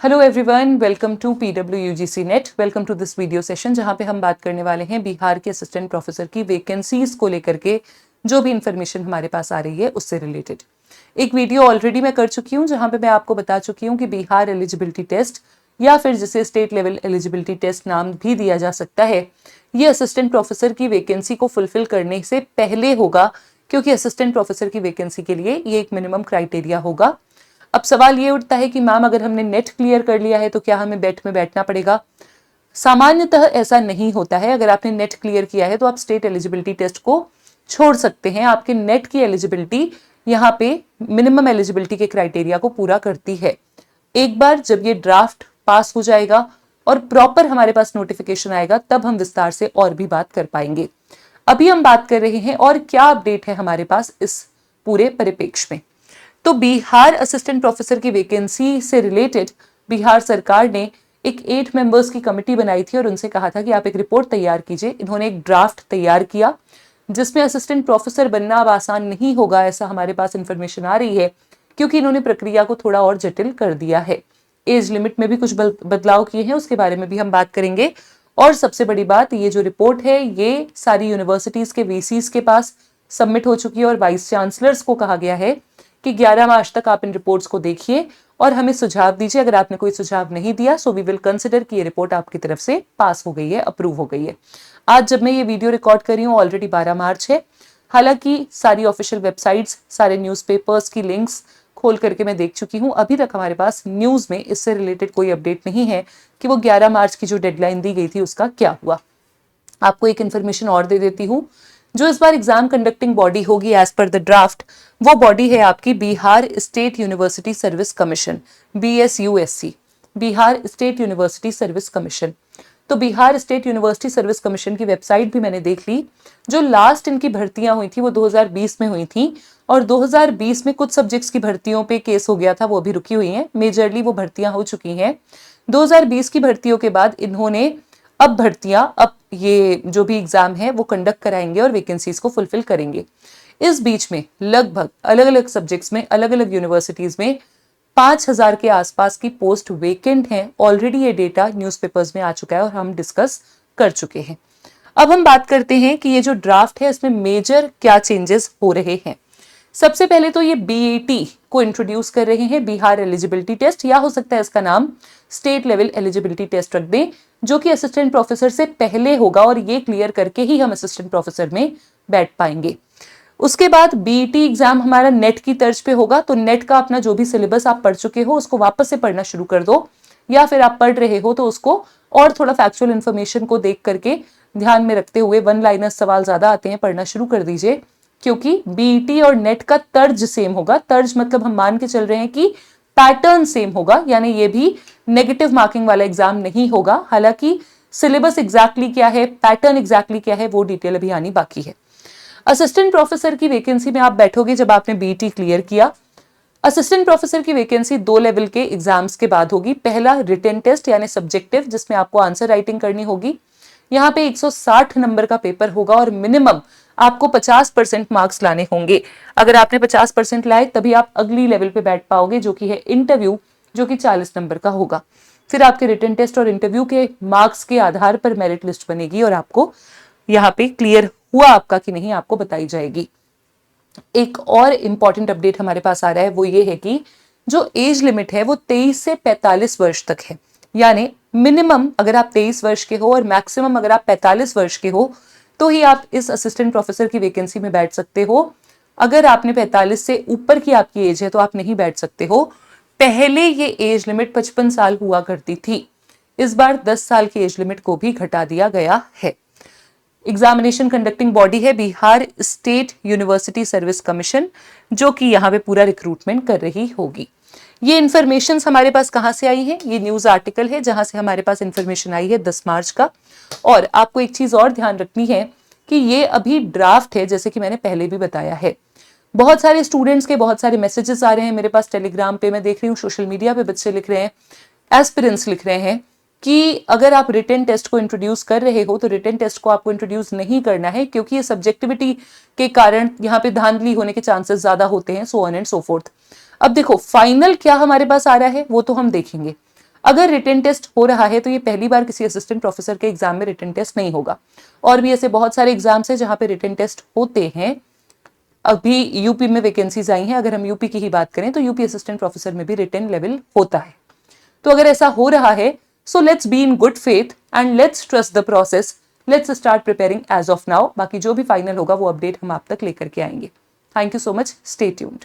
Hello everyone, welcome to PWUGC net. Welcome to this video session जहां पे हम बात करने वाले हैं बिहार के असिस्टेंट प्रोफेसर की वैकेंसीज को लेकर के जो भी इंफॉर्मेशन हमारे पास आ रही है उससे रिलेटेड एक वीडियो ऑलरेडी मैं कर चुकी हूं जहां पे मैं आपको बता चुकी हूं कि बिहार एलिजिबिलिटी टेस्ट या फिर जिसे स्टेट लेवल एलिजिबिलिटी टेस्ट नाम भी दिया जा सकता है, ये असिस्टेंट प्रोफेसर की वैकेंसी को फुलफिल करने से पहले होगा, क्योंकि असिस्टेंट प्रोफेसर की वैकेंसी के लिए ये एक मिनिमम क्राइटेरिया होगा। अब सवाल ये उठता है कि मैम अगर हमने नेट क्लियर कर लिया है तो क्या हमें बेट में बैठना पड़ेगा? सामान्यतः ऐसा नहीं होता है। अगर आपने नेट क्लियर किया है तो आप स्टेट एलिजिबिलिटी टेस्ट को छोड़ सकते हैं। आपके नेट की एलिजिबिलिटी यहाँ पे मिनिमम एलिजिबिलिटी के क्राइटेरिया को पूरा करती है। एक बार जब ये ड्राफ्ट पास हो जाएगा और प्रॉपर हमारे पास नोटिफिकेशन आएगा तब हम विस्तार से और भी बात कर पाएंगे। अभी हम बात कर रहे हैं और क्या अपडेट है हमारे पास इस पूरे परिप्रेक्ष्य में। तो बिहार असिस्टेंट प्रोफेसर की वैकेंसी से रिलेटेड बिहार सरकार ने एक 8 मेंबर्स की कमेटी बनाई थी और उनसे कहा था कि आप एक रिपोर्ट तैयार कीजिए। इन्होंने एक ड्राफ्ट तैयार किया जिसमें असिस्टेंट प्रोफेसर बनना अब आसान नहीं होगा, ऐसा हमारे पास इंफॉर्मेशन आ रही है, क्योंकि इन्होंने प्रक्रिया को थोड़ा और जटिल कर दिया है। एज लिमिट में भी कुछ बदलाव किए हैं, उसके बारे में भी हम बात करेंगे। और सबसे बड़ी बात, ये जो रिपोर्ट है ये सारी यूनिवर्सिटीज के वीसीज के पास सबमिट हो चुकी है और वाइस चांसलर्स को कहा गया है कि 11 मार्च तक आप इन रिपोर्ट्स को देखिए और हमें सुझाव दीजिए। अगर आपने कोई सुझाव नहीं दिया सो वी विल कंसिडर कि ये रिपोर्ट आपकी तरफ से पास हो गई है, अप्रूव हो गई है। आज जब मैं ये वीडियो रिकॉर्ड कर रही हूँ ऑलरेडी 12 मार्च है। हालांकि सारी ऑफिशियल वेबसाइट्स, सारे न्यूज़पेपर्स की लिंक्स खोल करके मैं देख चुकी हूँ। अभी तक हमारे पास न्यूज में इससे रिलेटेड कोई अपडेट नहीं है कि वो 11 मार्च की जो डेडलाइन दी गई थी उसका क्या हुआ। आपको एक इन्फॉर्मेशन और दे देती हूँ। जो इस बार एग्जाम कंडक्टिंग बॉडी होगी एज पर द ड्राफ्ट, वो बॉडी है आपकी Bihar state university service commission, BSUSC, Bihar state university service commission. तो Bihar state university service commission की वेबसाइट भी मैंने देख ली। जो लास्ट इनकी भर्तियां हुई थी वो 2020 में हुई थी और 2020 में कुछ सब्जेक्ट्स की भर्तियों पे केस हो गया था, वो अभी रुकी हुई हैं। मेजरली वो भर्तियां हो चुकी हैं। 2020 की भर्तियों के बाद इन्होंने अब ये जो भी एग्जाम है वो कंडक्ट कराएंगे और वैकेंसीज को फुलफिल करेंगे। इस बीच में लगभग अलग अलग सब्जेक्ट्स में अलग अलग यूनिवर्सिटीज में 5000 के आसपास की पोस्ट वेकेंट हैं। ऑलरेडी ये डेटा न्यूज़पेपर्स में आ चुका है और हम डिस्कस कर चुके हैं। अब हम बात करते हैं कि ये जो ड्राफ्ट है इसमें मेजर क्या चेंजेस हो रहे हैं। सबसे पहले तो ये BET को इंट्रोड्यूस कर रहे हैं, बिहार एलिजिबिलिटी टेस्ट, या हो सकता है इसका नाम स्टेट लेवल एलिजिबिलिटी टेस्ट रख दें, जो कि असिस्टेंट प्रोफेसर से पहले होगा और ये क्लियर करके ही हम असिस्टेंट प्रोफेसर में बैठ पाएंगे। उसके बाद BET एग्जाम हमारा नेट की तर्ज पे होगा। तो नेट का अपना जो भी सिलेबस आप पढ़ चुके हो उसको वापस से पढ़ना शुरू कर दो, या फिर आप पढ़ रहे हो तो उसको और थोड़ा फैक्चुअल इन्फॉर्मेशन को देख करके ध्यान में रखते हुए, वन लाइनर सवाल ज्यादा आते हैं, पढ़ना शुरू कर दीजिए, क्योंकि BET और नेट का तर्ज सेम होगा। तर्ज मतलब हम मान के चल रहे हैं कि पैटर्न सेम होगा, यानी ये भी नेगेटिव मार्किंग वाला एग्जाम नहीं होगा। हालांकि सिलेबस एग्जैक्टली क्या है, पैटर्न एग्जैक्टली क्या है, वो डिटेल अभी आनी बाकी है। असिस्टेंट प्रोफेसर की वैकेंसी में आप बैठोगे जब आपने BET क्लियर किया। असिस्टेंट प्रोफेसर की वैकेंसी 2 लेवल के एग्जाम्स के बाद होगी। पहला रिटन टेस्ट यानी सब्जेक्टिव, जिसमें आपको आंसर राइटिंग करनी होगी। यहाँ पे 160 नंबर का पेपर होगा और मिनिमम आपको 50% मार्क्स लाने होंगे। अगर आपने 50% लाए तभी आप अगली लेवल पे बैठ पाओगे, जो कि है इंटरव्यू, जो कि 40 नंबर का होगा। फिर आपके रिटन टेस्ट और इंटरव्यू के मार्क्स के आधार पर मेरिट लिस्ट बनेगी और आपको यहाँ पे क्लियर हुआ आपका कि नहीं आपको बताई जाएगी। एक और इंपॉर्टेंट अपडेट हमारे पास आ रहा है, वो ये है कि जो एज लिमिट है वो 23 से 45 वर्ष तक है। यानी मिनिमम अगर आप 23 वर्ष के हो और मैक्सिमम अगर आप 45 वर्ष के हो तो ही आप इस असिस्टेंट प्रोफेसर की वैकेंसी में बैठ सकते हो। अगर आपने 45 से ऊपर की आपकी एज है तो आप नहीं बैठ सकते हो। पहले ये एज लिमिट 55 साल हुआ करती थी, इस बार 10 साल की एज लिमिट को भी घटा दिया गया है। एग्जामिनेशन कंडक्टिंग बॉडी है Bihar state university service commission, जो कि यहाँ पे पूरा रिक्रूटमेंट कर रही होगी। ये इन्फॉर्मेशन हमारे पास कहाँ से आई है? ये न्यूज आर्टिकल है जहां से हमारे पास इन्फॉर्मेशन आई है 10 मार्च का। और आपको एक चीज और ध्यान रखनी है कि ये अभी ड्राफ्ट है, जैसे कि मैंने पहले भी बताया है। बहुत सारे स्टूडेंट्स के बहुत सारे मैसेजेस आ रहे हैं मेरे पास टेलीग्राम पे, मैं देख रही हूँ सोशल मीडिया पे बच्चे लिख रहे हैं, एस्पिरेंट्स लिख रहे हैं कि अगर आप रिटन टेस्ट को इंट्रोड्यूस कर रहे हो तो रिटन टेस्ट को आपको इंट्रोड्यूस नहीं करना है, क्योंकि ये सब्जेक्टिविटी के कारण यहाँ पे धांधली होने के चांसेस ज्यादा होते हैं, so on and so fourth. अब देखो फाइनल क्या हमारे पास आ रहा है वो तो हम देखेंगे। अगर रिटन टेस्ट हो रहा है तो ये पहली बार किसी असिस्टेंट प्रोफेसर के एग्जाम में रिटन टेस्ट नहीं होगा, और भी ऐसे बहुत सारे एग्जाम्स हैं जहां पे रिटन टेस्ट होते हैं। अभी यूपी में वैकेंसीज आई हैं, अगर हम यूपी की ही बात करें तो यूपी असिस्टेंट प्रोफेसर में भी रिटन लेवल होता है। तो अगर ऐसा हो रहा है, so let's be in good faith and let's trust the process, let's start preparing as of now. बाकी जो भी फाइनल होगा वो अपडेट हम आप तक लेकर के आएंगे। Thank you so much, stay tuned.